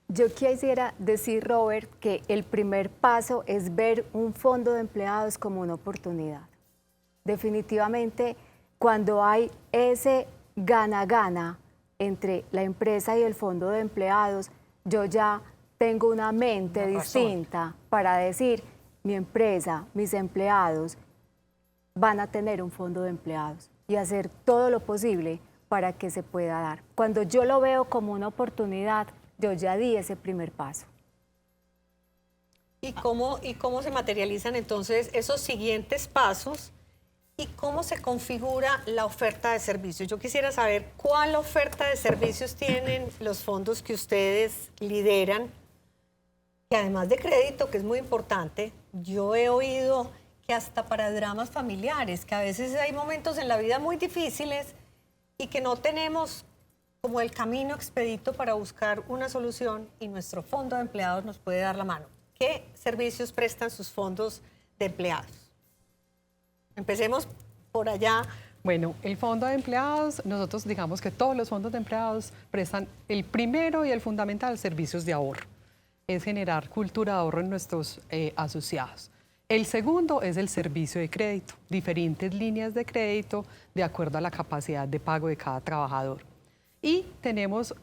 D: Yo quisiera decir, Robert, que el primer paso es ver un fondo de empleados como una oportunidad. Definitivamente, cuando hay ese gana-gana entre la empresa y el fondo de empleados, yo ya tengo una mente distinta para decir, mi empresa, mis empleados van a tener un fondo de empleados y hacer todo lo posible para que se pueda dar. Cuando yo lo veo como una oportunidad, yo ya di ese primer paso.
B: ¿Y cómo se materializan entonces esos siguientes pasos? ¿Y cómo se configura la oferta de servicios? Yo quisiera saber cuál oferta de servicios tienen los fondos que ustedes lideran, que además de crédito, que es muy importante, yo he oído que hasta para dramas familiares, que a veces hay momentos en la vida muy difíciles y que no tenemos como el camino expedito para buscar una solución y nuestro fondo de empleados nos puede dar la mano. ¿Qué servicios prestan sus fondos de empleados? Empecemos por allá.
F: Bueno, el fondo de empleados, nosotros digamos que todos los fondos de empleados prestan el primero y el fundamental, servicios de ahorro. Es generar cultura de ahorro en nuestros asociados. El segundo es el servicio de crédito, diferentes líneas de crédito de acuerdo a la capacidad de pago de cada trabajador. Y tenemos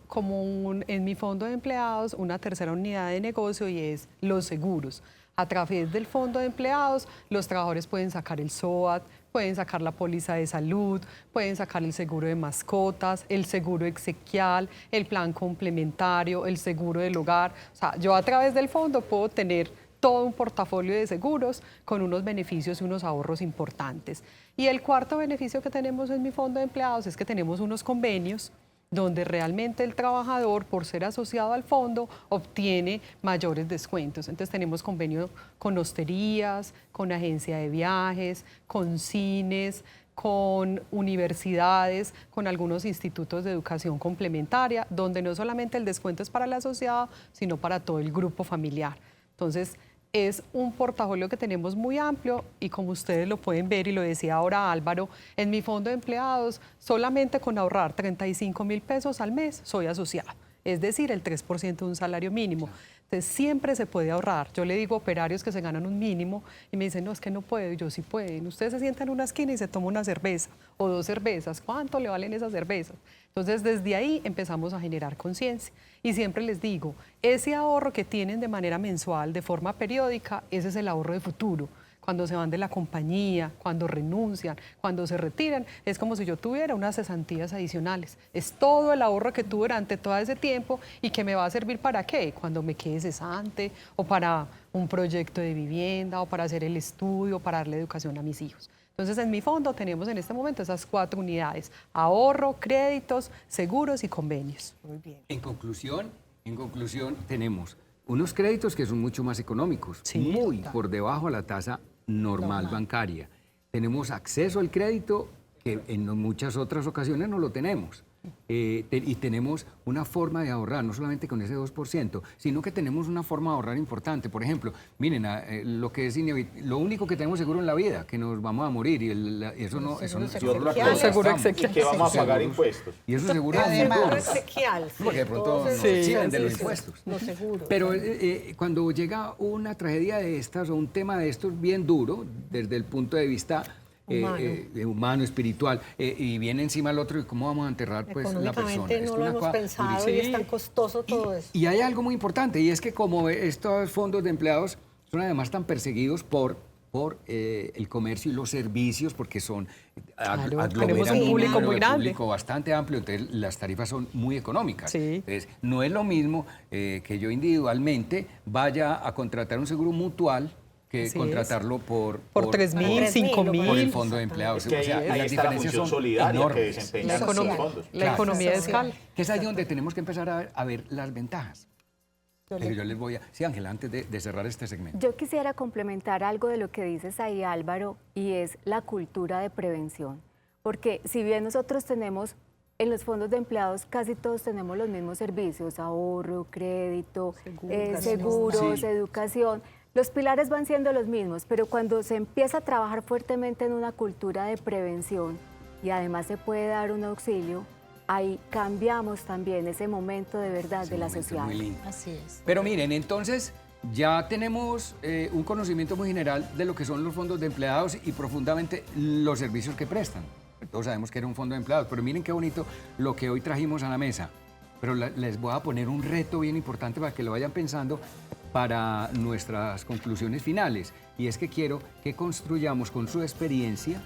F: en mi fondo de empleados una tercera unidad de negocio y es los seguros. A través del fondo de empleados, los trabajadores pueden sacar el SOAT, pueden sacar la póliza de salud, pueden sacar el seguro de mascotas, el seguro exequial, el plan complementario, el seguro del hogar. O sea, yo a través del fondo puedo tener todo un portafolio de seguros con unos beneficios y unos ahorros importantes. Y el cuarto beneficio que tenemos en mi fondo de empleados es que tenemos unos convenios donde realmente el trabajador, por ser asociado al fondo, obtiene mayores descuentos. Entonces tenemos convenio con hosterías, con agencia de viajes, con cines, con universidades, con algunos institutos de educación complementaria, donde no solamente el descuento es para el asociado, sino para todo el grupo familiar. Entonces, es un portafolio que tenemos muy amplio y como ustedes lo pueden ver y lo decía ahora Álvaro, en mi fondo de empleados, solamente con ahorrar 35.000 pesos al mes soy asociado, es decir, el 3% de un salario mínimo. Entonces, siempre se puede ahorrar. Yo le digo a operarios que se ganan un mínimo y me dicen, no, es que no puedo. Y yo, sí pueden. Ustedes se sientan en una esquina y se toman una cerveza o 2 cervezas. ¿Cuánto le valen esas cervezas? Entonces, desde ahí empezamos a generar conciencia. Y siempre les digo, ese ahorro que tienen de manera mensual, de forma periódica, ese es el ahorro de futuro. Cuando se van de la compañía, cuando renuncian, cuando se retiran, es como si yo tuviera unas cesantías adicionales. Es todo el ahorro que tuve durante todo ese tiempo y que me va a servir para qué, cuando me quede cesante o para un proyecto de vivienda o para hacer el estudio, para darle educación a mis hijos. Entonces, en mi fondo tenemos en este momento esas 4 unidades: ahorro, créditos, seguros y convenios.
B: Muy bien.
A: En conclusión, tenemos unos créditos que son mucho más económicos,
F: Sí,
A: muy por debajo a la tasa normal bancaria. Tenemos acceso al crédito que en muchas otras ocasiones no lo tenemos. Y tenemos una forma de ahorrar, no solamente con ese 2%, sino que tenemos una forma de ahorrar importante. Por ejemplo, miren, lo que es lo único que tenemos seguro en la vida, que nos vamos a morir, y eso no
C: Y otro
B: exequiales.
F: Seguro
C: apostamos, y que vamos a pagar impuestos.
A: Y eso seguro
E: Además,
B: Seguro exequial. sí.
A: porque de pronto
B: Todos
A: nos
B: esos
A: exigen de los
B: servicios,
A: impuestos.
B: Los seguros.
A: Pero cuando llega una tragedia de estas o un tema de estos bien duro, desde el punto de vista humano, espiritual, y viene encima el otro, ¿y cómo vamos a enterrar pues, la persona?
B: Económicamente
A: Es
B: no lo
A: una
B: hemos
A: cosa
B: pensado
A: durísima.
B: y es tan costoso todo eso.
A: Y hay algo muy importante, y es que como estos fondos de empleados son además tan perseguidos por el comercio y los servicios, porque son
F: Claro,
A: aglomeran
F: tenemos un
A: un
F: público
A: número
F: muy
A: de
F: grande.
A: público bastante amplio, entonces las tarifas son muy económicas.
F: Sí.
A: Entonces, no es lo mismo que yo individualmente vaya a contratar un seguro mutual que
F: Así es.
A: contratarlo por
F: 3.000,
B: 3.000,
A: por el
F: 5.000.
A: fondo de empleados.
C: Es que ahí está la función solidaria que desempeñan
F: La
C: estos
F: economía,
C: fondos.
F: la
A: Claro.
F: economía de
E: Social.
F: escala.
A: Que es ahí donde tenemos que empezar a ver las ventajas. Pero yo les voy a... Sí, Ángela, antes de cerrar este segmento.
D: Yo quisiera complementar algo de lo que dices ahí, Álvaro, y es la cultura de prevención. Porque si bien nosotros tenemos, en los fondos de empleados casi todos tenemos los mismos servicios, ahorro, crédito, seguros,
A: Sí.
D: educación, los pilares van siendo los mismos, pero cuando se empieza a trabajar fuertemente en una cultura de prevención y además se puede dar un auxilio, ahí cambiamos también ese momento de verdad
A: Ese
D: de la
A: momento es
D: sociedad.
A: muy lindo.
E: Así es.
A: Pero miren, entonces ya tenemos un conocimiento muy general de lo que son los fondos de empleados y profundamente los servicios que prestan. Todos sabemos que era un fondo de empleados, pero miren qué bonito lo que hoy trajimos a la mesa. Pero les voy a poner un reto bien importante para que lo vayan pensando para nuestras conclusiones finales. Y es que quiero que construyamos con su experiencia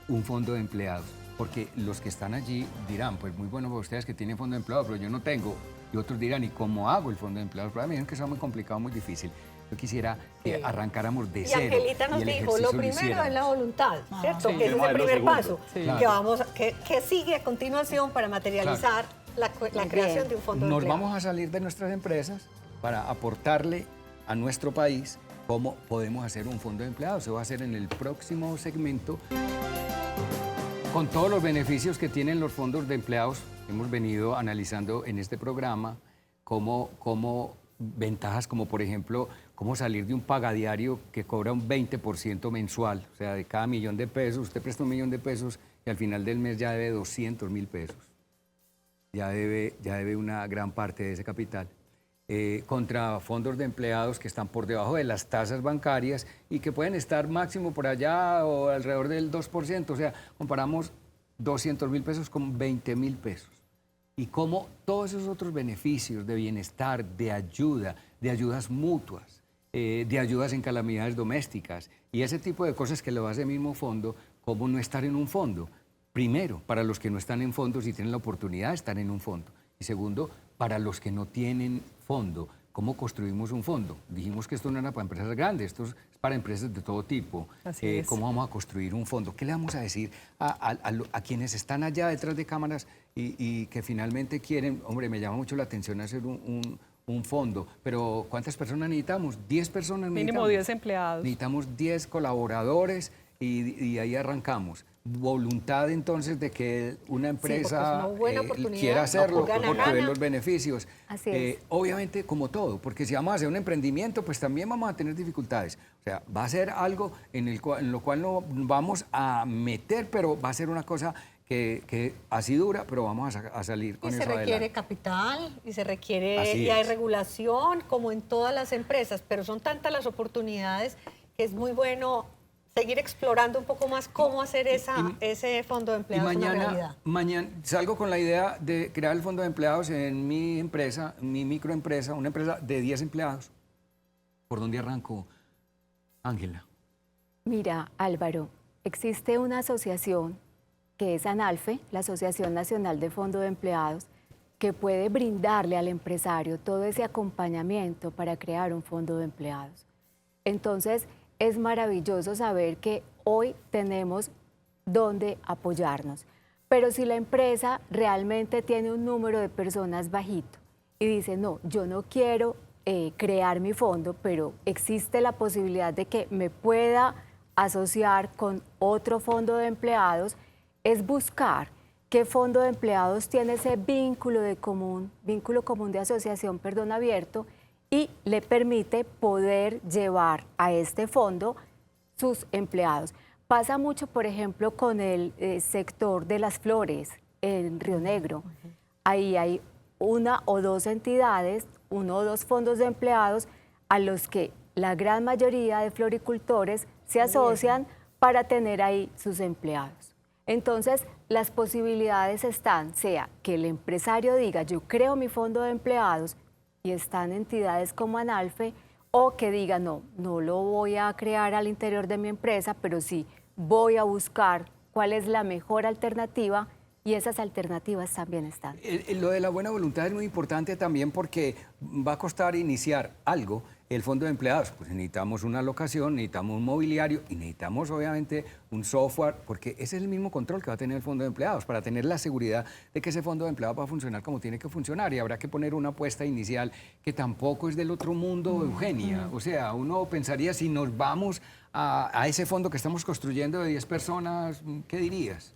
A: un fondo de empleados. Porque los que están allí dirán, pues muy bueno para ustedes que tienen fondo de empleados, pero yo no tengo. Y otros dirán, ¿y cómo hago el fondo de empleados? Pero a mí me dijeron que eso es muy complicado, muy difícil. Yo quisiera que arrancáramos de
B: Y
A: cero.
B: Angelita nos
A: y el
B: dijo,
A: ejercicio
B: lo primero es la
A: hiciéramos.
B: voluntad, ¿cierto?
F: sí.
B: Que ese es
C: Vamos a
B: el
C: ver lo
B: primer
C: segundo.
B: paso.
F: Sí.
B: Que sigue a continuación para materializar la creación de un fondo de
A: Nos
B: empleados.
A: vamos a salir de nuestras empresas para aportarle a nuestro país cómo podemos hacer un fondo de empleados. Se va a hacer en el próximo segmento con todos los beneficios que tienen los fondos de empleados. Hemos venido analizando en este programa cómo ventajas como, por ejemplo, cómo salir de un pagadiario que cobra un 20% mensual. O sea, de cada millón de pesos, usted presta 1 millón de pesos y al final del mes ya debe 200.000 pesos. Ya debe una gran parte de ese capital. Contra fondos de empleados que están por debajo de las tasas bancarias y que pueden estar máximo por allá o alrededor del 2%. O sea, comparamos 200.000 pesos con 20.000 pesos. Y cómo todos esos otros beneficios de bienestar, de ayudas mutuas, de ayudas en calamidades domésticas y ese tipo de cosas que lo hace el mismo fondo, cómo no estar en un fondo. Primero, para los que no están en fondos y tienen la oportunidad de estar en un fondo. Y segundo, para los que no tienen fondo, ¿cómo construimos un fondo? Dijimos que esto no era para empresas grandes, esto es para empresas de todo tipo.
F: Así es.
A: ¿Cómo vamos a construir un fondo? ¿Qué le vamos a decir a quienes están allá detrás de cámaras y que finalmente quieren, hombre, me llama mucho la atención hacer un fondo, pero ¿cuántas personas necesitamos? 10 personas necesitamos.
F: Mínimo 10 empleados.
A: Necesitamos 10 colaboradores y ahí arrancamos. voluntad entonces de que una empresa
B: una buena oportunidad,
A: quiera hacerlo
B: gana,
A: porque ve
B: gana.
A: los beneficios.
D: Así es.
A: Obviamente, como todo, porque si vamos a hacer un emprendimiento, pues también vamos a tener dificultades. O sea, va a ser algo en lo cual no vamos a meter, pero va a ser una cosa que así dura, pero vamos a salir con
B: Y
A: eso
B: se requiere
A: adelante.
B: capital, y se requiere,
A: Así
B: y hay
A: es.
B: regulación, como en todas las empresas, pero son tantas las oportunidades que es muy bueno seguir explorando un poco más cómo hacer ese fondo de
A: Y
B: empleados una realidad.
A: mañana salgo con la idea de crear el fondo de empleados en mi empresa, mi microempresa, una empresa de 10 empleados. ¿Por dónde arranco, Ángela?
D: Mira, Álvaro, existe una asociación que es ANALFE, la Asociación Nacional de Fondo de Empleados, que puede brindarle al empresario todo ese acompañamiento para crear un fondo de empleados. Entonces, es maravilloso saber que hoy tenemos dónde apoyarnos. Pero si la empresa realmente tiene un número de personas bajito y dice, no, yo no quiero crear mi fondo, pero existe la posibilidad de que me pueda asociar con otro fondo de empleados, es buscar qué fondo de empleados tiene ese vínculo común de asociación, abierto, y le permite poder llevar a este fondo sus empleados. Pasa mucho, por ejemplo, con el sector de las flores en Río Negro. Ahí hay una o dos entidades, uno o dos fondos de empleados a los que la gran mayoría de floricultores se asocian para tener ahí sus empleados. Entonces, las posibilidades están, sea que el empresario diga, yo creo mi fondo de empleados y están entidades como ANALFE, o que diga, no, no lo voy a crear al interior de mi empresa, pero sí voy a buscar cuál es la mejor alternativa, y esas alternativas también están.
A: Lo de la buena voluntad es muy importante también porque va a costar iniciar algo. El fondo de empleados, pues necesitamos una locación, necesitamos un mobiliario y necesitamos obviamente un software, porque ese es el mismo control que va a tener el fondo de empleados, para tener la seguridad de que ese fondo de empleados va a funcionar como tiene que funcionar, y habrá que poner una apuesta inicial que tampoco es del otro mundo, Eugenia. O sea, uno pensaría, si nos vamos a ese fondo que estamos construyendo de 10 personas, ¿qué dirías?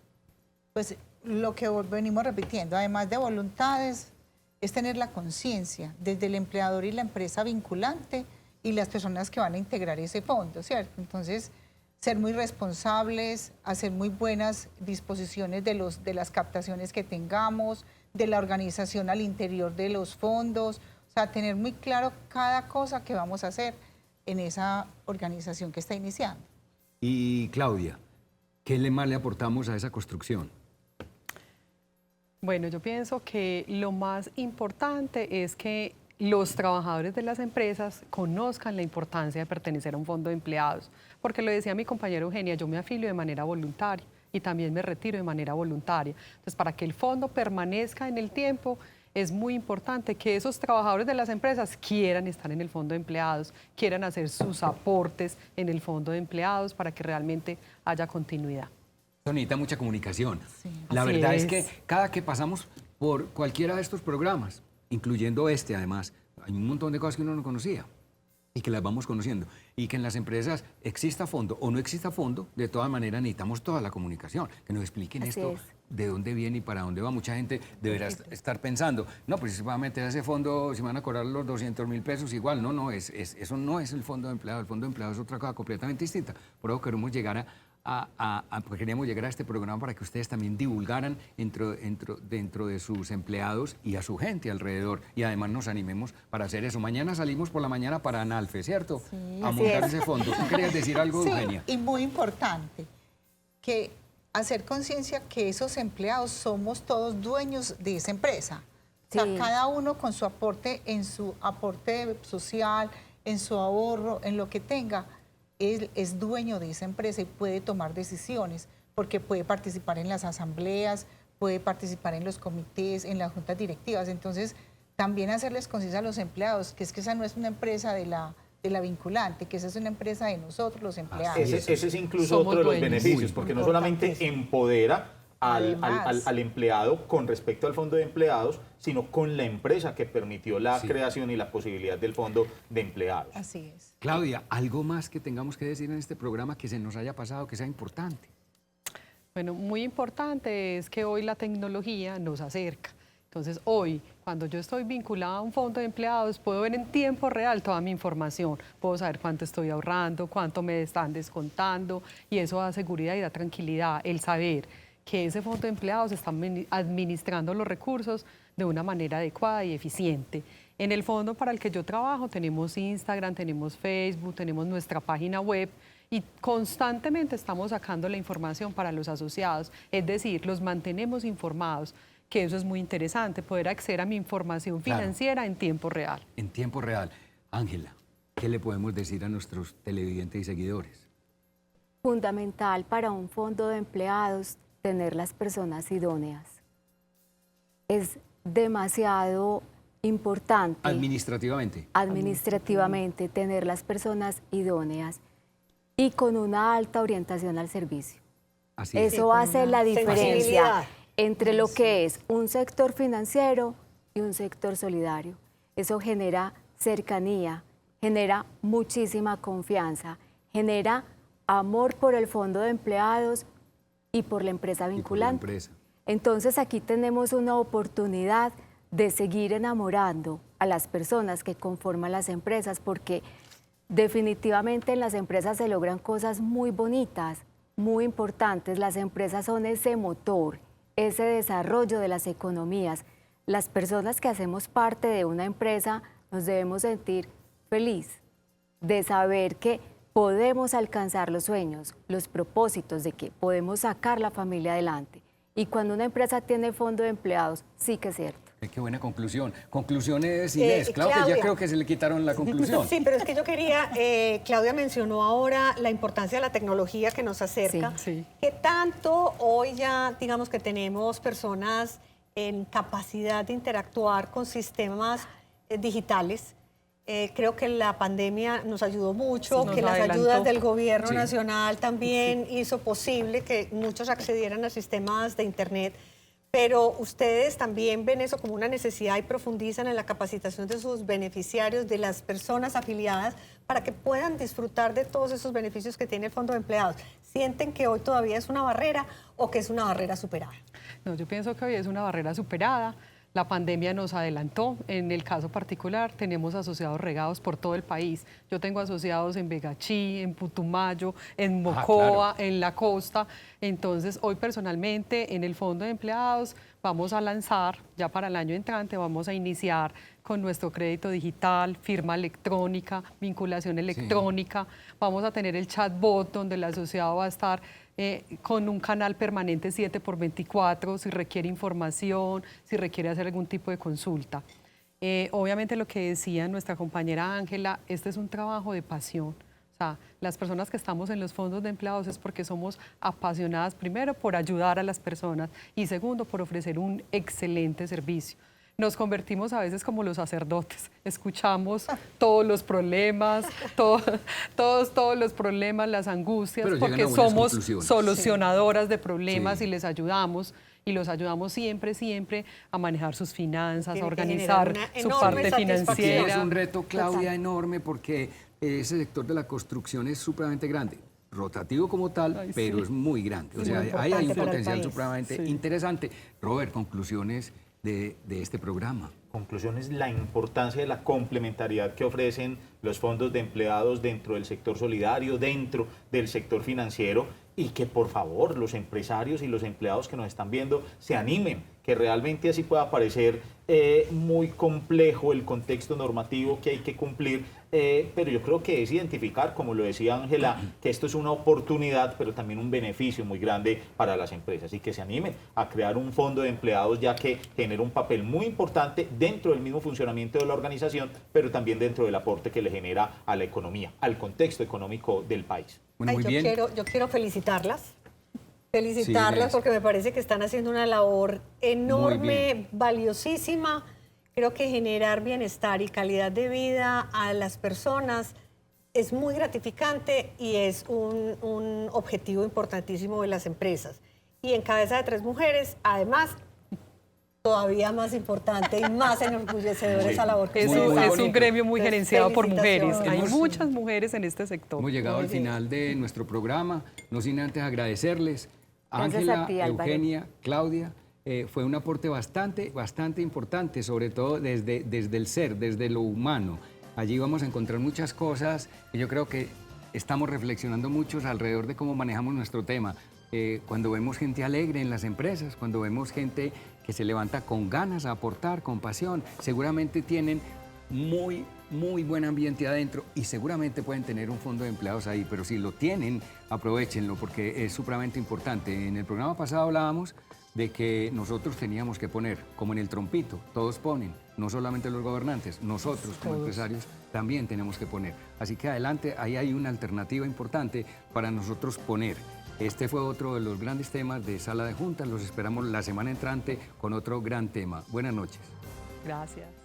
E: Pues lo que venimos repitiendo, además de voluntades, es tener la conciencia desde el empleador y la empresa vinculante y las personas que van a integrar ese fondo, ¿cierto? Entonces, ser muy responsables, hacer muy buenas disposiciones de las captaciones que tengamos, de la organización al interior de los fondos, o sea, tener muy claro cada cosa que vamos a hacer en esa organización que está iniciando.
A: Y Claudia, ¿qué más le aportamos a esa construcción?
F: Bueno, yo pienso que lo más importante es que los trabajadores de las empresas conozcan la importancia de pertenecer a un fondo de empleados, porque lo decía mi compañera Eugenia, yo me afilio de manera voluntaria y también me retiro de manera voluntaria. Entonces, para que el fondo permanezca en el tiempo, es muy importante que esos trabajadores de las empresas quieran estar en el fondo de empleados, quieran hacer sus aportes en el fondo de empleados para que realmente haya continuidad.
A: Necesita mucha comunicación.
E: Sí.
A: La
F: Así
A: verdad es
F: es.
A: que cada que pasamos por cualquiera de estos programas, incluyendo este además, hay un montón de cosas que uno no conocía y que las vamos conociendo. Y que en las empresas exista fondo o no exista fondo, de todas maneras necesitamos toda la comunicación, que nos expliquen
D: Así
A: esto,
D: es.
A: de dónde viene y para dónde va. Mucha gente deberá estar pensando, no, pues si se va a meter a ese fondo, si van a cobrar los 200.000 pesos, igual. No, eso no es el fondo de empleado. El fondo de empleado es otra cosa completamente distinta. Por eso queremos llegar porque queríamos llegar a este programa para que ustedes también divulgaran dentro de sus empleados y a su gente alrededor, y además nos animemos para hacer eso. Mañana salimos por la mañana para ANALFE, ¿cierto? A
D: así
A: montar
D: es.
A: ese fondo. ¿Tú querías decir algo,
E: Sí,
A: Eugenia?
E: y muy importante, que hacer conciencia que esos empleados somos todos dueños de esa empresa. O sea,
D: Sí.
E: cada uno con su aporte, en su aporte social, en su ahorro, en lo que tenga, él es dueño de esa empresa y puede tomar decisiones, porque puede participar en las asambleas, puede participar en los comités, en las juntas directivas. Entonces, también hacerles conciencia a los empleados que es que esa no es una empresa de la vinculante, que esa es una empresa de nosotros, los empleados.
C: Ese es incluso
F: Somos
C: otro de los
F: dueños.
C: beneficios, porque no solamente empodera
E: Además.
C: al empleado con respecto al fondo de empleados, sino con la empresa que permitió la creación y la posibilidad del fondo de empleados.
E: Así es.
A: Claudia, ¿algo más que tengamos que decir en este programa que se nos haya pasado, que sea importante?
F: Bueno, muy importante es que hoy la tecnología nos acerca. Entonces, hoy, cuando yo estoy vinculada a un fondo de empleados, puedo ver en tiempo real toda mi información. Puedo saber cuánto estoy ahorrando, cuánto me están descontando, y eso da seguridad y da tranquilidad, el saber que ese fondo de empleados está administrando los recursos de una manera adecuada y eficiente. En el fondo para el que yo trabajo tenemos Instagram, tenemos Facebook, tenemos nuestra página web, y constantemente estamos sacando la información para los asociados, es decir, los mantenemos informados, que eso es muy interesante, poder acceder a mi información financiera en tiempo real.
A: En tiempo real. Ángela, ¿qué le podemos decir a nuestros televidentes y seguidores?
D: Fundamental para un fondo de empleados tener las personas idóneas. Es demasiado importante administrativamente tener las personas idóneas y con una alta orientación al servicio.
A: Así es.
D: Eso hace la diferencia
B: sensibilidad
D: entre lo que es un sector financiero y un sector solidario. Eso genera cercanía, genera muchísima confianza, genera amor por el fondo de empleados y por la empresa vinculante. Entonces aquí tenemos una oportunidad de seguir enamorando a las personas que conforman las empresas, porque definitivamente en las empresas se logran cosas muy bonitas, muy importantes. Las empresas son ese motor, ese desarrollo de las economías. Las personas que hacemos parte de una empresa nos debemos sentir feliz de saber que podemos alcanzar los sueños, los propósitos, de que podemos sacar la familia adelante. Y cuando una empresa tiene fondo de empleados, sí que es cierto.
A: Qué buena conclusión. Conclusiones, Inés. Claudia, ya creo que se le quitaron la conclusión.
B: Sí, pero es que yo quería, Claudia mencionó ahora la importancia de la tecnología que nos acerca.
F: Sí.
B: ¿Qué tanto hoy ya, digamos que tenemos personas en capacidad de interactuar con sistemas digitales? Creo que la pandemia nos ayudó mucho,
F: Sí,
B: que
F: nos
B: las
F: adelantó.
B: ayudas del gobierno
A: Sí.
B: nacional también hizo posible que muchos accedieran a sistemas de Internet. Pero ustedes también ven eso como una necesidad y profundizan en la capacitación de sus beneficiarios, de las personas afiliadas, para que puedan disfrutar de todos esos beneficios que tiene el Fondo de Empleados. ¿Sienten que hoy todavía es una barrera o que es una barrera superada?
F: No, yo pienso que hoy es una barrera superada. La pandemia nos adelantó. En el caso particular, tenemos asociados regados por todo el país. Yo tengo asociados en Vegachí, en Putumayo, en Mocoa,
A: claro.
F: en la costa. Entonces, hoy personalmente, en el Fondo de Empleados, vamos a lanzar, ya para el año entrante, vamos a iniciar con nuestro crédito digital, firma electrónica, vinculación electrónica. Vamos a tener el chatbot donde el asociado va a estar con un canal permanente 7x24, si requiere información, si requiere hacer algún tipo de consulta. Obviamente lo que decía nuestra compañera Ángela, este es un trabajo de pasión. O sea, las personas que estamos en los fondos de empleados es porque somos apasionadas, primero, por ayudar a las personas y segundo, por ofrecer un excelente servicio. Nos convertimos a veces como los sacerdotes, escuchamos todos los problemas, todos los problemas, las angustias,
A: Pero llegan a
F: porque
A: buenas
F: somos
A: conclusiones.
F: solucionadoras de problemas
A: Sí.
F: y les ayudamos. Y los ayudamos siempre a manejar sus finanzas,
B: Tiene
F: a
B: que
F: organizar
B: generar una
F: su
B: enorme
F: parte
B: satisfacción.
F: financiera.
A: Es un reto, Claudia,
D: Total.
A: enorme, porque ese sector de la construcción es supremamente grande. Rotativo como tal,
F: Ay,
A: pero
F: sí.
A: es muy grande. O
B: Y
A: sea,
B: muy
A: ahí hay un
B: importante para el
A: potencial
B: país.
A: supremamente
F: Sí.
A: interesante. Robert, conclusiones de este programa.
C: Conclusión es la importancia de la complementariedad que ofrecen los fondos de empleados dentro del sector solidario, dentro del sector financiero, y que por favor los empresarios y los empleados que nos están viendo se animen, que realmente así pueda parecer muy complejo el contexto normativo que hay que cumplir, pero yo creo que es identificar, como lo decía Ángela, que esto es una oportunidad, pero también un beneficio muy grande para las empresas, y que se animen a crear un fondo de empleados, ya que genera un papel muy importante dentro del mismo funcionamiento de la organización, pero también dentro del aporte que le genera a la economía, al contexto económico del país.
A: Bueno,
B: Ay,
A: muy bien.
B: Yo quiero felicitarlas.
A: Sí,
B: Felicitarlas
A: Inés.
B: porque me parece que están haciendo una labor enorme, valiosísima. Creo que generar bienestar y calidad de vida a las personas es muy gratificante y es un objetivo importantísimo de las empresas. Y en cabeza de 3 mujeres, además, todavía más importante y más enorgullecedora esa labor que
F: Es
B: ustedes
F: un,
B: hacen.
F: es un gremio muy
B: Entonces,
F: gerenciado por mujeres.
B: felicitaciones.
F: Hay muchas mujeres en este sector.
A: Hemos llegado
B: Muy
A: al
B: bien.
A: final de nuestro programa, no sin antes agradecerles
D: Gracias a
A: Ángela,
D: ti, Álvaro.
A: Eugenia, Claudia, fue un aporte bastante importante, sobre todo desde el ser, desde lo humano. Allí vamos a encontrar muchas cosas y yo creo que estamos reflexionando muchos alrededor de cómo manejamos nuestro tema. Cuando vemos gente alegre en las empresas, cuando vemos gente que se levanta con ganas a aportar, con pasión, seguramente tienen muy buen ambiente adentro y seguramente pueden tener un fondo de empleados ahí, pero si lo tienen, aprovéchenlo porque es supremamente importante. En el programa pasado hablábamos de que nosotros teníamos que poner, como en el trompito, todos ponen, no solamente los gobernantes, nosotros como empresarios también tenemos que poner. Así que adelante, ahí hay una alternativa importante para nosotros poner. Este fue otro de los grandes temas de Sala de Juntas. Los esperamos la semana entrante con otro gran tema. Buenas noches.
F: Gracias.